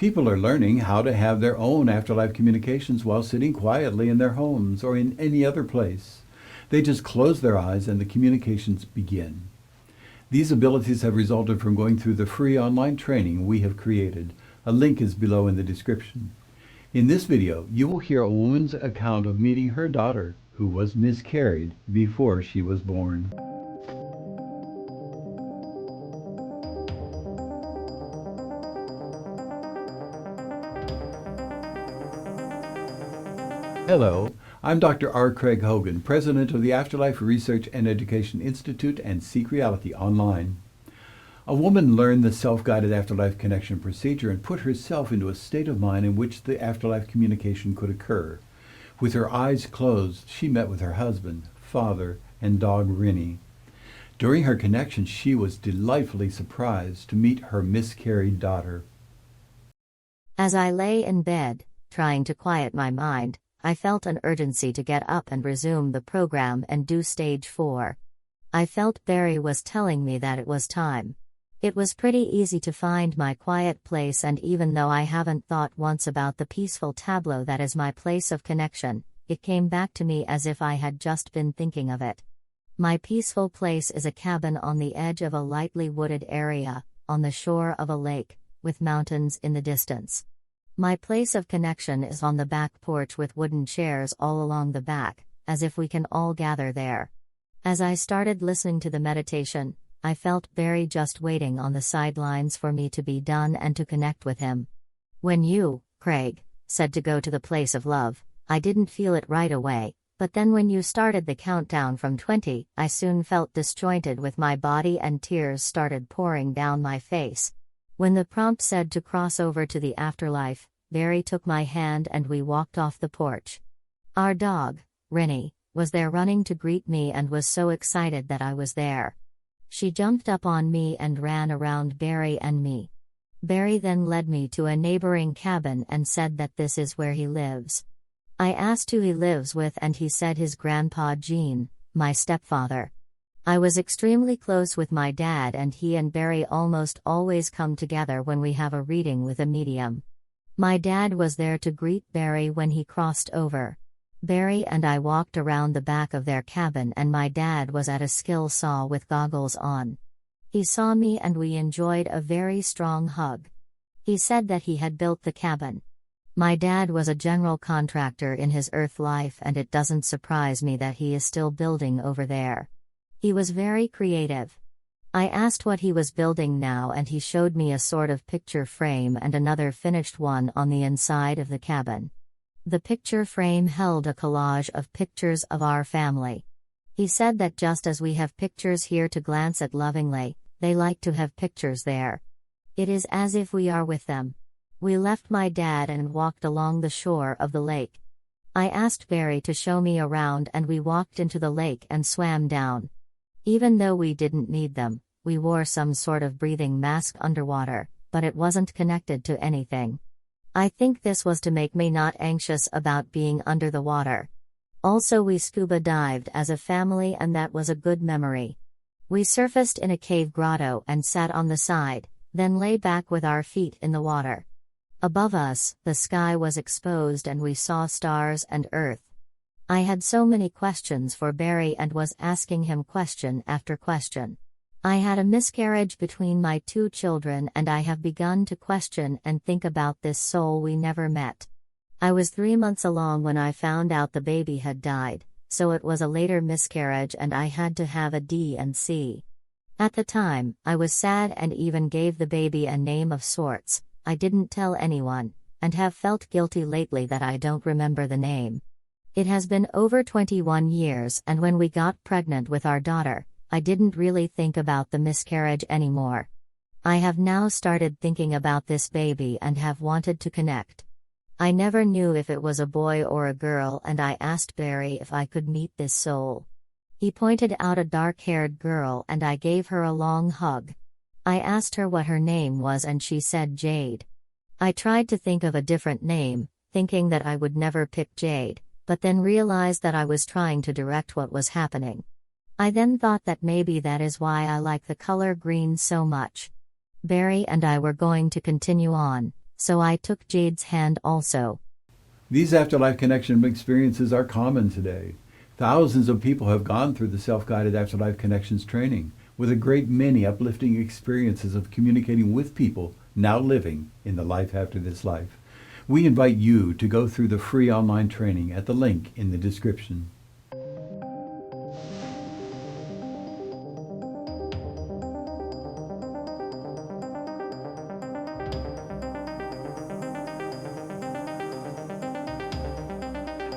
People are learning how to have their own afterlife communications while sitting quietly in their homes or in any other place. They just close their eyes and the communications begin. These abilities have resulted from going through the free online training we have created. A link is below in the description. In this video, you will hear a woman's account of meeting her daughter, who was miscarried before she was born. Hello, I'm Dr. R. Craig Hogan, President of the Afterlife Research and Education Institute and Seek Reality Online. A woman learned the Self-Guided Afterlife Connection procedure and put herself into a state of mind in which the afterlife communication could occur. With her eyes closed, she met with her husband, father, and dog Rinnie. During her connection, she was delightfully surprised to meet her miscarried daughter. As I lay in bed, trying to quiet my mind, I felt an urgency to get up and resume the program and do stage 4. I felt Barry was telling me that it was time. It was pretty easy to find my quiet place, and even though I haven't thought once about the peaceful tableau that is my place of connection, it came back to me as if I had just been thinking of it. My peaceful place is a cabin on the edge of a lightly wooded area, on the shore of a lake, with mountains in the distance. My place of connection is on the back porch with wooden chairs all along the back, as if we can all gather there. As I started listening to the meditation, I felt Barry just waiting on the sidelines for me to be done and to connect with him. When you, Craig, said to go to the place of love, I didn't feel it right away, but then when you started the countdown from 20, I soon felt disjointed with my body and tears started pouring down my face. When the prompt said to cross over to the afterlife, Barry took my hand and we walked off the porch. Our dog, Rinnie, was there running to greet me and was so excited that I was there. She jumped up on me and ran around Barry and me. Barry then led me to a neighboring cabin and said that this is where he lives. I asked who he lives with and he said his grandpa Gene, my stepfather. I was extremely close with my dad and he and Barry almost always come together when we have a reading with a medium. My dad was there to greet Barry when he crossed over. Barry and I walked around the back of their cabin and my dad was at a skill saw with goggles on. He saw me and we enjoyed a very strong hug. He said that he had built the cabin. My dad was a general contractor in his earth life and it doesn't surprise me that he is still building over there. He was very creative. I asked what he was building now and he showed me a sort of picture frame and another finished one on the inside of the cabin. The picture frame held a collage of pictures of our family. He said that just as we have pictures here to glance at lovingly, they like to have pictures there. It is as if we are with them. We left my dad and walked along the shore of the lake. I asked Barry to show me around and we walked into the lake and swam down. Even though we didn't need them, we wore some sort of breathing mask underwater, but it wasn't connected to anything. I think this was to make me not anxious about being under the water. Also, we scuba dived as a family and that was a good memory. We surfaced in a cave grotto and sat on the side, then lay back with our feet in the water. Above us, the sky was exposed and we saw stars and earth. I had so many questions for Barry and was asking him question after question. I had a miscarriage between my 2 children and I have begun to question and think about this soul we never met. I was 3 months along when I found out the baby had died, so it was a later miscarriage and I had to have a D&C. At the time, I was sad and even gave the baby a name of sorts. I didn't tell anyone, and have felt guilty lately that I don't remember the name. It has been over 21 years and when we got pregnant with our daughter, I didn't really think about the miscarriage anymore. I have now started thinking about this baby and have wanted to connect. I never knew if it was a boy or a girl and I asked Barry if I could meet this soul. He pointed out a dark-haired girl and I gave her a long hug. I asked her what her name was and she said Jade. I tried to think of a different name, thinking that I would never pick Jade, but then realized that I was trying to direct what was happening. I then thought that maybe that is why I like the color green so much. Barry and I were going to continue on, so I took Jade's hand also. These afterlife connection experiences are common today. Thousands of people have gone through the Self-Guided Afterlife Connections training, with a great many uplifting experiences of communicating with people now living in the life after this life. We invite you to go through the free online training at the link in the description.